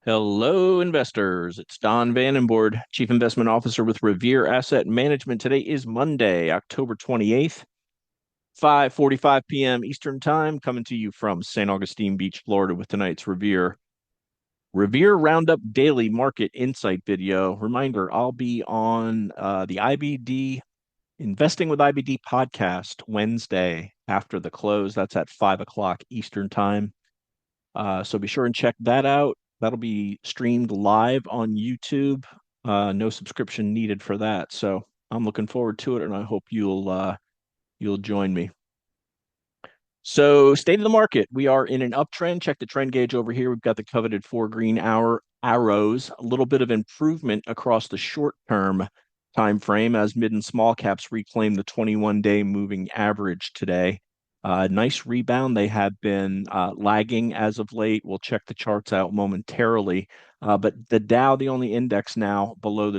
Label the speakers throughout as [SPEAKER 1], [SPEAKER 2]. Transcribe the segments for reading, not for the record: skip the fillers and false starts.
[SPEAKER 1] Hello, investors. It's Don Vandenbord, Chief Investment Officer with Revere Asset Management. Today is Monday, October 28th, 5:45 p.m. Eastern Time, coming to you from St. Augustine Beach, Florida, with tonight's Revere Roundup Daily Market Insight video. Reminder, I'll be on the IBD Investing with IBD podcast Wednesday after the close. That's at 5 o'clock Eastern Time. So be sure and check that out. That'll be streamed live on YouTube. No subscription needed for that. So I'm looking forward to it, and I hope you'll join me. So state of the market, we are in an uptrend. Check the trend gauge over here. We've got the coveted four green hour arrows. A little bit of improvement across the short term time frame as mid and small caps reclaim the 21-day moving average today. Nice rebound. They have been lagging as of late. We'll check the charts out momentarily. But the Dow, the only index now below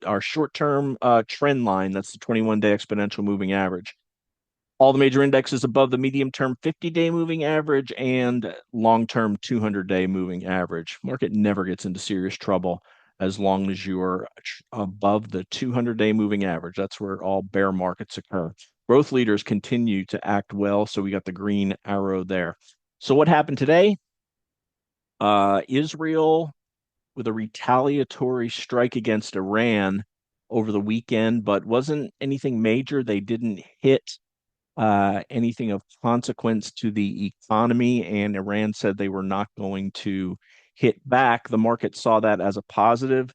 [SPEAKER 1] our short-term trend line, that's the 21-day exponential moving average. All the major indexes above the medium-term 50-day moving average and long-term 200-day moving average. Market never gets into serious trouble as long as you're above the 200-day moving average. That's where all bear markets occur. Growth leaders continue to act well, so we got the green arrow there. So what happened today? Israel with a retaliatory strike against Iran over the weekend, but wasn't anything major. They didn't hit anything of consequence to the economy, and Iran said they were not going to hit back. The market saw that as a positive,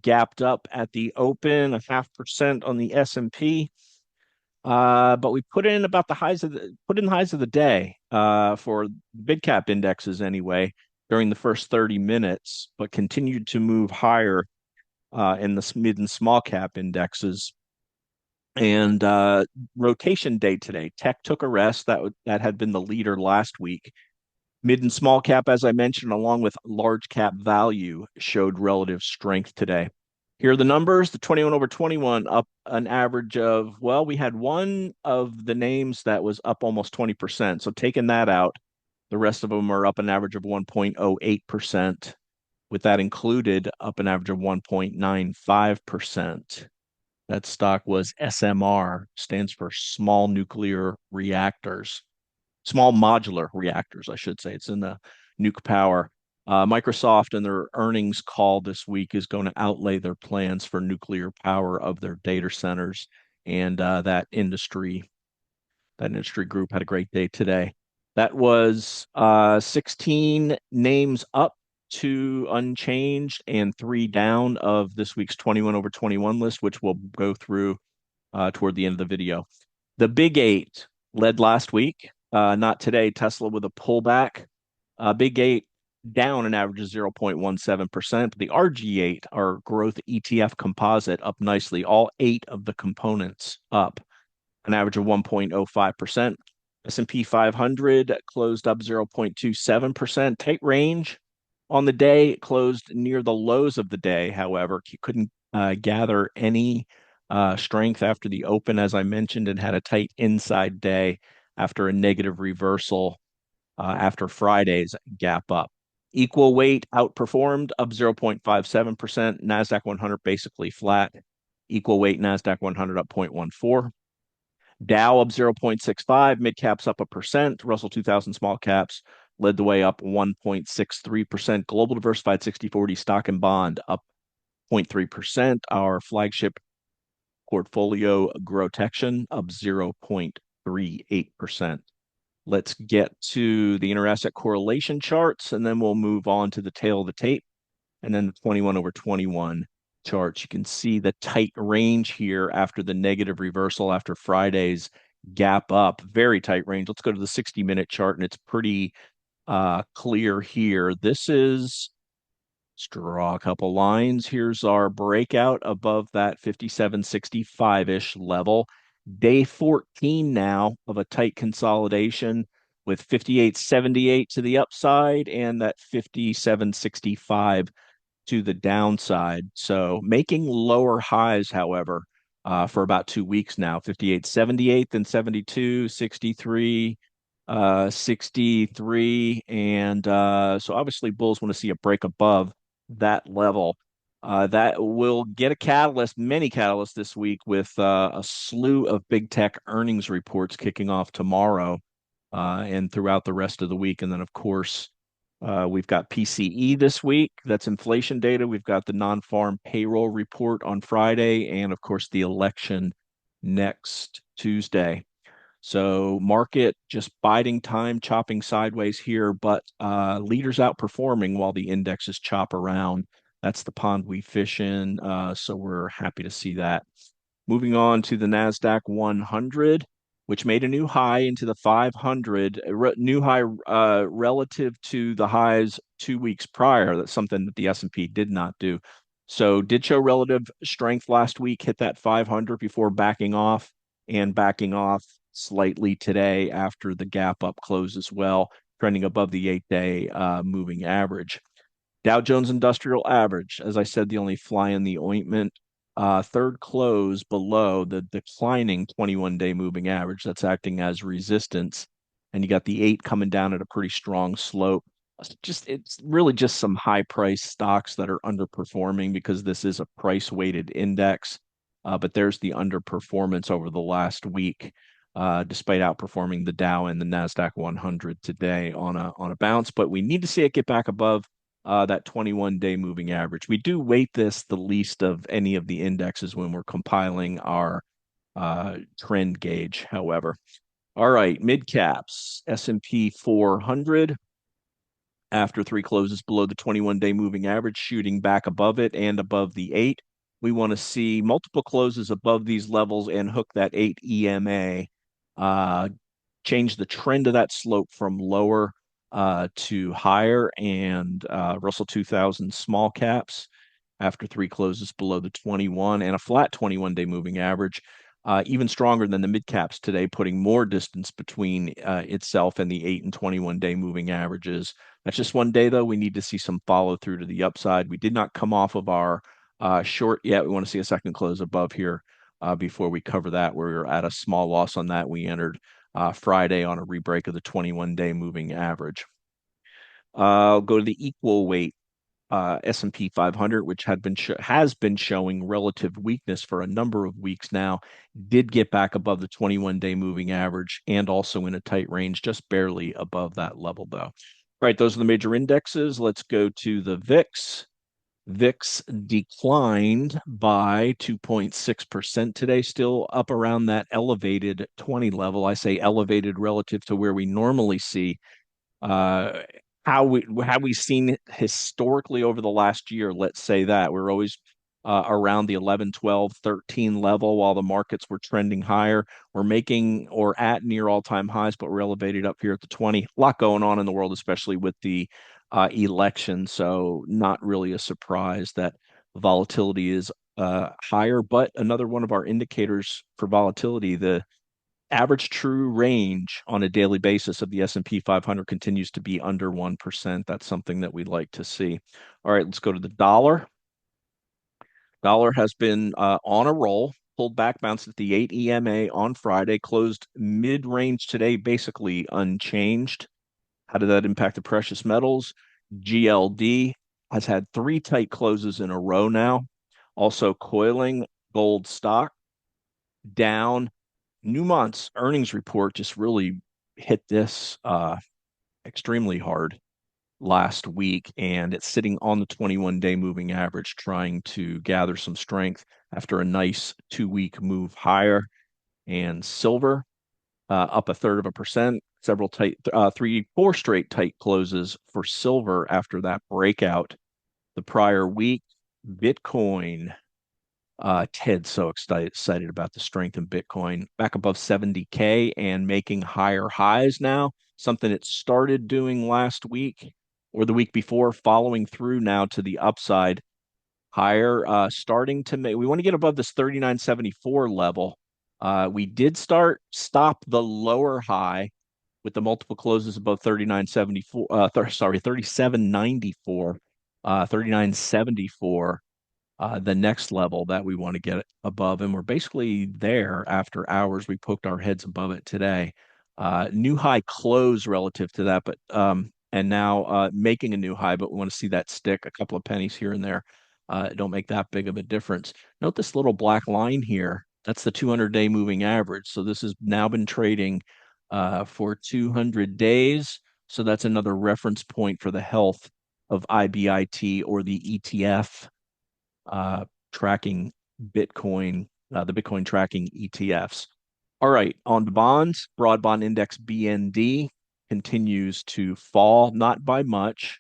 [SPEAKER 1] gapped up at the open, 0.5% on the S&P. But we put in about the highs of the day for big cap indexes anyway during the first 30 minutes, but continued to move higher in the mid and small cap indexes. And rotation day today, tech took a rest. That had been the leader last week. Mid and small cap, as I mentioned, along with large cap value, showed relative strength today. Here are the numbers. The 21 over 21 up an average of, well, we had one of the names that was up almost 20%. So taking that out, the rest of them are up an average of 1.08%. With that included, up an average of 1.95%. That stock was SMR, stands for small nuclear reactors, small modular reactors, I should say. It's in the nuke power. Microsoft and their earnings call this week is going to outlay their plans for nuclear power of their data centers, and that industry group had a great day today. That was 16 names up, two unchanged, and three down of this week's 21 over 21 list, which we'll go through toward the end of the video. The big eight led last week, not today. Tesla with a pullback. Big eight down an average of 0.17%. The RG8, our growth ETF composite, up nicely. All eight of the components up an average of 1.05%. S&P 500 closed up 0.27%. Tight range on the day. It closed near the lows of the day, however. You couldn't gather any strength after the open, as I mentioned, and had a tight inside day after a negative reversal after Friday's gap up. Equal weight outperformed up 0.57%. NASDAQ 100 basically flat. Equal weight NASDAQ 100 up 0.14. Dow up 0.65, mid caps up 1%, Russell 2000 small caps led the way up 1.63%. Global diversified 60/40 stock and bond up 0.3%. Our flagship portfolio GROTECTION up 0.38%. Let's get to the inter-asset correlation charts, and then we'll move on to the tail of the tape, and then the 21 over 21 charts. You can see the tight range here after the negative reversal after Friday's gap up. Very tight range. Let's go to the 60-minute chart, and it's pretty clear here. Let's draw a couple lines. Here's our breakout above that 57.65-ish level. Day 14 now of a tight consolidation with 58.78 to the upside and that 57.65 to the downside. So making lower highs, however, for about 2 weeks now, 58.78, then 72, 63, 63. And so obviously bulls want to see a break above that level. That will get a catalyst, many catalysts this week with a slew of big tech earnings reports kicking off tomorrow and throughout the rest of the week. And then, of course, we've got PCE this week. That's inflation data. We've got the non-farm payroll report on Friday, and of course, the election next Tuesday. So market just biding time, chopping sideways here, but leaders outperforming while the indexes chop around. That's the pond we fish in. So we're happy to see that. Moving on to the NASDAQ 100, which made a new high into the 500, new high relative to the highs 2 weeks prior. That's something that the S&P did not do. So did show relative strength last week, hit that 500 before backing off and backing off slightly today after the gap up close as well, trending above the 8-day moving average. Dow Jones Industrial Average, as I said, the only fly in the ointment. Third close below the declining 21-day moving average that's acting as resistance. And you got the 8 coming down at a pretty strong slope. It's really just some high price stocks that are underperforming because this is a price weighted index. But there's the underperformance over the last week, despite outperforming the Dow and the NASDAQ 100 today on a bounce. But we need to see it get back above that 21-day moving average. We do weight this the least of any of the indexes when we're compiling our trend gauge, however. All right, mid caps, S&P 400 after 3 closes below the 21-day moving average, shooting back above it and above the 8. We want to see multiple closes above these levels and hook that 8 EMA, change the trend of that slope from lower to higher, and Russell 2000 small caps after 3 closes below the 21 and a flat 21-day moving average, even stronger than the mid caps today, putting more distance between itself and the 8 and 21-day moving averages. That's just one day, though. We need to see some follow through to the upside. We did not come off of our short yet. We want to see a second close above here before we cover that. We're at a small loss on that. We entered Friday on a rebreak of the 21-day moving average. I'll go to the equal weight S&P 500, which has been showing relative weakness for a number of weeks now, did get back above the 21-day moving average and also in a tight range, just barely above that level, though. All right, those are the major indexes. Let's go to the VIX. VIX declined by 2.6% today, still up around that elevated 20 level. I say elevated relative to where we normally see uh, how we've seen it historically over the last year. Let's say that we're always around the 11, 12, 13 level while the markets were trending higher. We're making or at near all-time highs, but we're elevated up here at the 20. A lot going on in the world, especially with the election. So not really a surprise that volatility is higher. But another one of our indicators for volatility, the average true range on a daily basis of the S&P 500 continues to be under 1%. That's something that we'd like to see. All right, let's go to the dollar. Dollar has been on a roll, pulled back, bounced at the 8 EMA on Friday, closed mid-range today, basically unchanged. How did that impact the precious metals? GLD has had 3 tight closes in a row now. Also coiling, gold stock down. Newmont's earnings report just really hit this extremely hard last week, and it's sitting on the 21-day moving average, trying to gather some strength after a nice 2-week move higher. And silver up 1/3%, several tight, 4 straight tight closes for silver after that breakout the prior week. Bitcoin, Ted's so excited about the strength in Bitcoin, back above 70K and making higher highs now, something it started doing last week or the week before, following through now to the upside higher, starting to make, we want to get above this 39.74 level. We did stop the lower high with the multiple closes above 39.74, 37.94, 39.74. The next level that we want to get above, and we're basically there after hours. We poked our heads above it today. New high close relative to that, but and now making a new high, but we want to see that stick a couple of pennies here and there. Don't make that big of a difference. Note this little black line here. That's the 200-day moving average. So this has now been trading for 200 days. So that's another reference point for the health of IBIT or the ETF tracking Bitcoin, the Bitcoin tracking ETFs. All right, on the bonds, broad bond index BND continues to fall, not by much,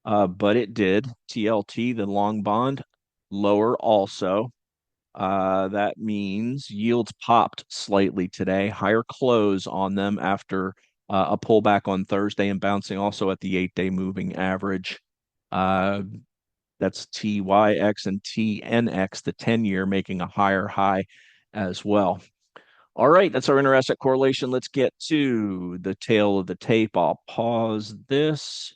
[SPEAKER 1] but it did. TLT, the long bond, lower also. That means yields popped slightly today, higher close on them after a pullback on Thursday and bouncing also at the 8-day moving average. Uh, that's TYX and TNX, the 10-year, making a higher high as well. All right, that's our inter-asset correlation. Let's get to the tail of the tape. I'll pause this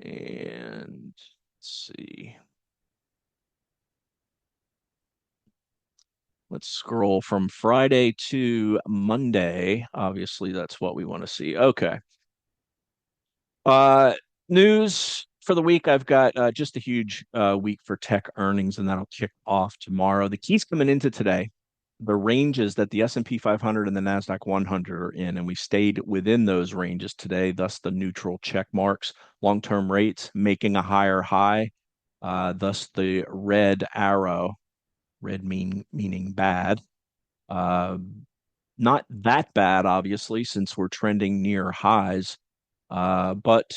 [SPEAKER 1] and let's see. Let's scroll from Friday to Monday. Obviously, that's what we want to see. Okay. Uh, News for the week. I've got just a huge week for tech earnings, and that'll kick off tomorrow. The keys coming into today, the ranges that the S&P 500 and the Nasdaq 100 are in, and we stayed within those ranges today. Thus, the neutral check marks. Long-term rates making a higher high. Thus, the red arrow. Red meaning bad. Uh, Not that bad, obviously, since we're trending near highs. But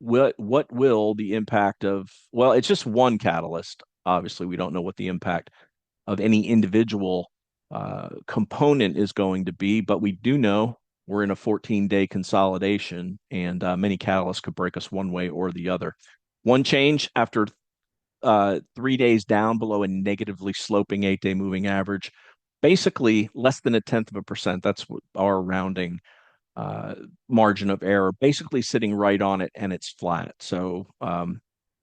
[SPEAKER 1] what will the impact of, well, it's just one catalyst. Obviously, we don't know what the impact of any individual component is going to be, but we do know we're in a 14-day consolidation, and many catalysts could break us one way or the other. One change after 3 days down below a negatively sloping 8-day moving average, basically less than 0.1%. That's our rounding uh, margin of error, basically sitting right on it, and it's flat. So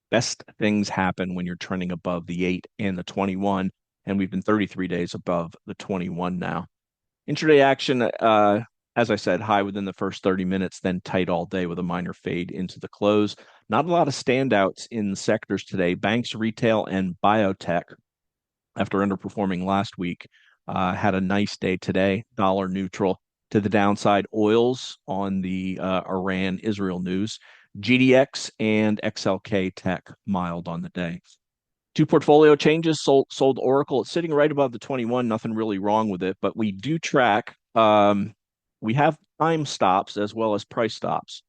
[SPEAKER 1] best things happen when you're trending above the 8 and the 21, and we've been 33 days above the 21 now. Intraday action, as I said, high within the first 30 minutes, then tight all day with a minor fade into the close. Not a lot of standouts in sectors today. Banks, retail, and biotech, after underperforming last week, had a nice day today, dollar neutral to the downside. Oils on the Iran Israel news, GDX and XLK Tech mild on the day. Two portfolio changes, sold Oracle. It's sitting right above the 21, nothing really wrong with it, but we do track, we have time stops as well as price stops.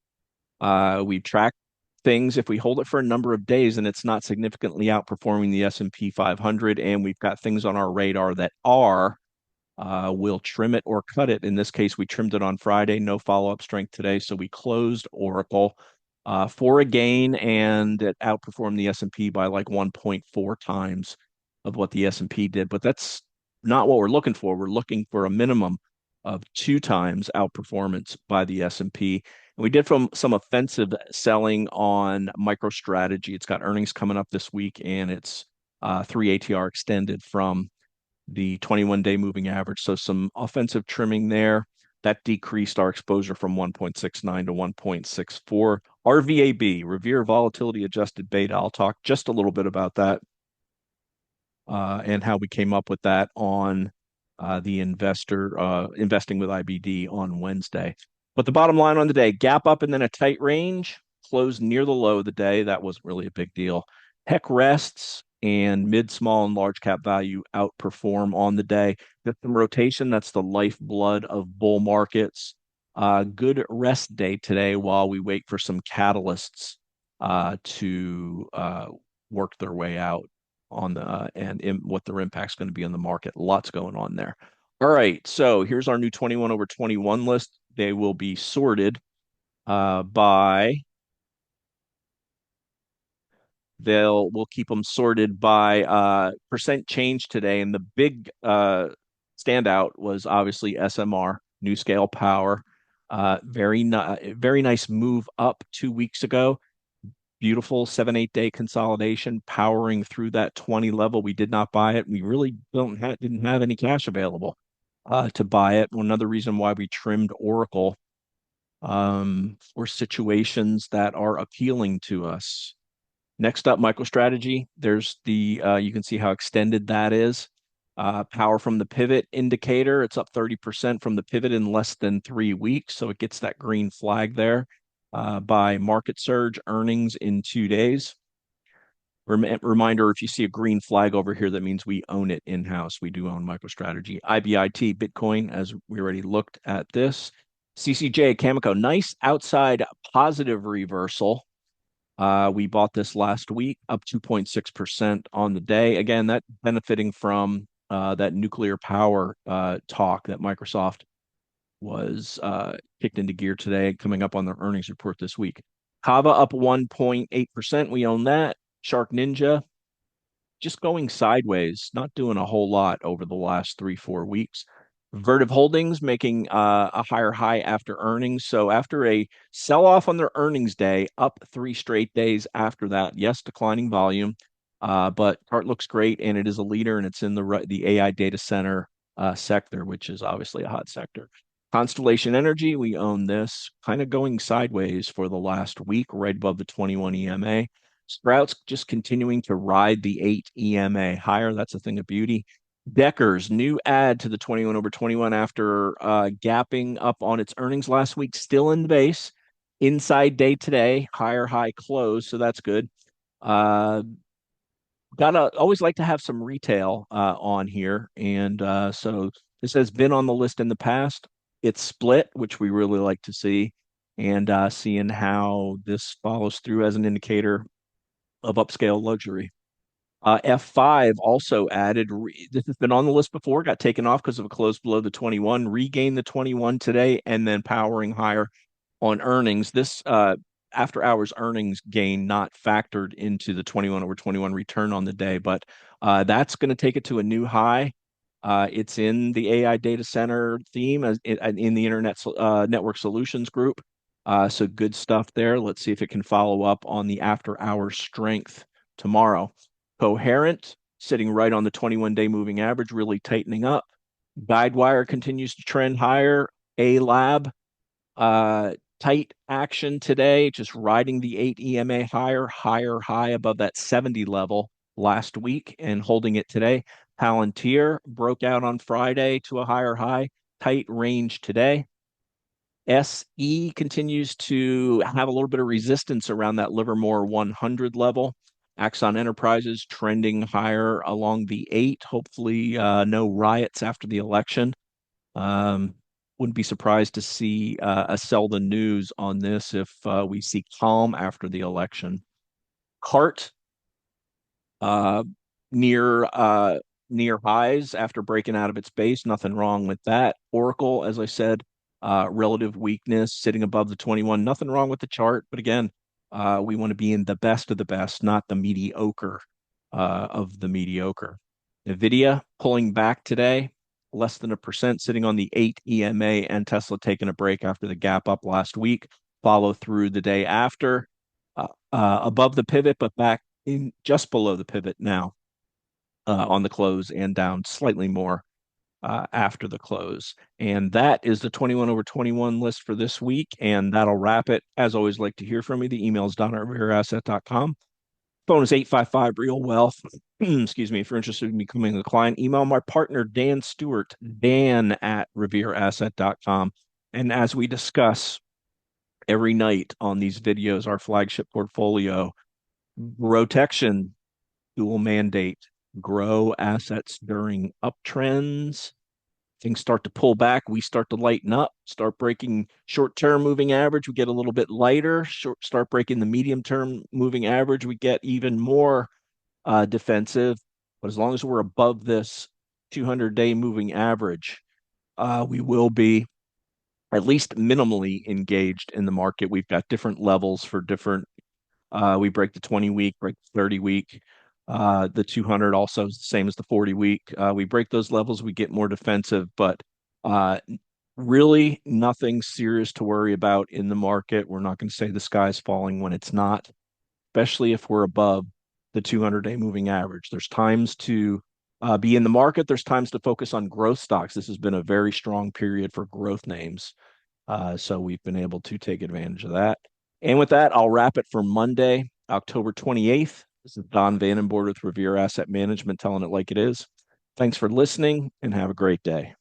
[SPEAKER 1] We track things if we hold it for a number of days and it's not significantly outperforming the S&P 500, and we've got things on our radar that are, we'll trim it or cut it. In this case, we trimmed it on Friday, no follow-up strength today, so we closed Oracle for a gain, and it outperformed the S&P by like 1.4 times of what the S&P did. But that's not what we're looking for. We're looking for a minimum of 2 times outperformance by the S&P. And we did from some offensive selling on MicroStrategy. It's got earnings coming up this week, and it's 3 ATR extended from the 21-day moving average. So some offensive trimming there. That decreased our exposure from 1.69 to 1.64. RVAB, Revere Volatility Adjusted Beta. I'll talk just a little bit about that and how we came up with that on the investing with IBD on Wednesday. But the bottom line on the day, gap up and then a tight range, closed near the low of the day. That wasn't really a big deal. Tech rests and mid, small, and large cap value outperform on the day. Get some rotation. That's the lifeblood of bull markets. Good rest day today while we wait for some catalysts to work their way out on the what their impact's going to be on the market. Lots going on there. All right, so here's our new 21 over 21 list. They will be sorted by we'll keep them sorted by percent change today, and the big standout was obviously SMR, New Scale Power. Very nice move up 2 weeks ago. Beautiful 7-8 day consolidation, powering through that 20 level. We did not buy it. We really didn't have any cash available. to buy it. Another reason why we trimmed Oracle for situations that are appealing to us. Next up, MicroStrategy. There's you can see how extended that is. Power from the pivot indicator. It's up 30% from the pivot in less than 3 weeks. So it gets that green flag there by market surge earnings in 2 days. Reminder, if you see a green flag over here, that means we own it in-house. We do own MicroStrategy. IBIT, Bitcoin, as we already looked at this. CCJ, Cameco, nice outside positive reversal. We bought this last week, up 2.6% on the day. Again, that benefiting from that nuclear power talk that Microsoft was kicked into gear today, coming up on their earnings report this week. Kava up 1.8%. We own that. Shark Ninja just going sideways, not doing a whole lot over the last 3, 4 weeks. Vertiv Holdings making a higher high after earnings. So after a sell off on their earnings day, up 3 straight days after that. Yes, declining volume, but chart looks great, and it is a leader, and it's in the AI data center sector, which is obviously a hot sector. Constellation Energy, we own this, kind of going sideways for the last week, right above the 21 EMA. Sprouts just continuing to ride the 8 EMA higher. That's a thing of beauty. Deckers, new add to the 21 over 21 after gapping up on its earnings last week, still in the base. Inside day today, higher high close, so that's good. Gotta always like to have some retail on here, and so this has been on the list in the past. It's split, which we really like to see, and seeing how this follows through as an indicator of upscale luxury. F5 also added, this has been on the list before, got taken off because of a close below the 21, regained the 21 today, and then powering higher on earnings. This after hours earnings gain not factored into the 21 over 21 return on the day, but that's going to take it to a new high. It's in the AI data center theme in the network solutions group. So good stuff there. Let's see if it can follow up on the after hours strength tomorrow. Coherent sitting right on the 21-day moving average, really tightening up. Guidewire continues to trend higher. A Lab, tight action today, just riding the 8 EMA higher high above that 70 level last week and holding it today. Palantir broke out on Friday to a higher high, tight range today. SE continues to have a little bit of resistance around that Livermore 100 level. Axon Enterprises trending higher along the 8. Hopefully, no riots after the election. Wouldn't be surprised to see a sell the news on this if we see calm after the election. CART uh, near near highs after breaking out of its base. Nothing wrong with that. Oracle, as I said, relative weakness sitting above the 21. Nothing wrong with the chart, but again, we want to be in the best of the best, not the mediocre of the mediocre. Nvidia pulling back today, less than 1%, sitting on the 8 EMA, and Tesla taking a break after the gap up last week. Follow through the day after, above the pivot, but back in just below the pivot now on the close, and down slightly more after the close. And that is the 21 over 21 list for this week. And that'll wrap it. As always, like to hear from you. The email is don@revereasset.com. Phone is 855 Real Wealth. Excuse me. If you're interested in becoming a client, email my partner, Dan Stewart, dan@revereasset.com. And as we discuss every night on these videos, our flagship portfolio, GROTECTION, dual mandate, grow assets during uptrends. Things start to pull back, we start to lighten up, start breaking short-term moving average, we get a little bit lighter. Start breaking the medium-term moving average, we get even more defensive. But as long as we're above this 200-day moving average, we will be at least minimally engaged in the market. We've got different levels for different. We break the 20-week, break the 30-week. The 200 also is the same as the 40-week. We break those levels, we get more defensive, but really nothing serious to worry about in the market. We're not going to say the sky's falling when it's not, especially if we're above the 200-day moving average. There's times to be in the market. There's times to focus on growth stocks. This has been a very strong period for growth names. So we've been able to take advantage of that. And with that, I'll wrap it for Monday, October 28th. This is Don Vandenbord with Revere Asset Management telling it like it is. Thanks for listening and have a great day.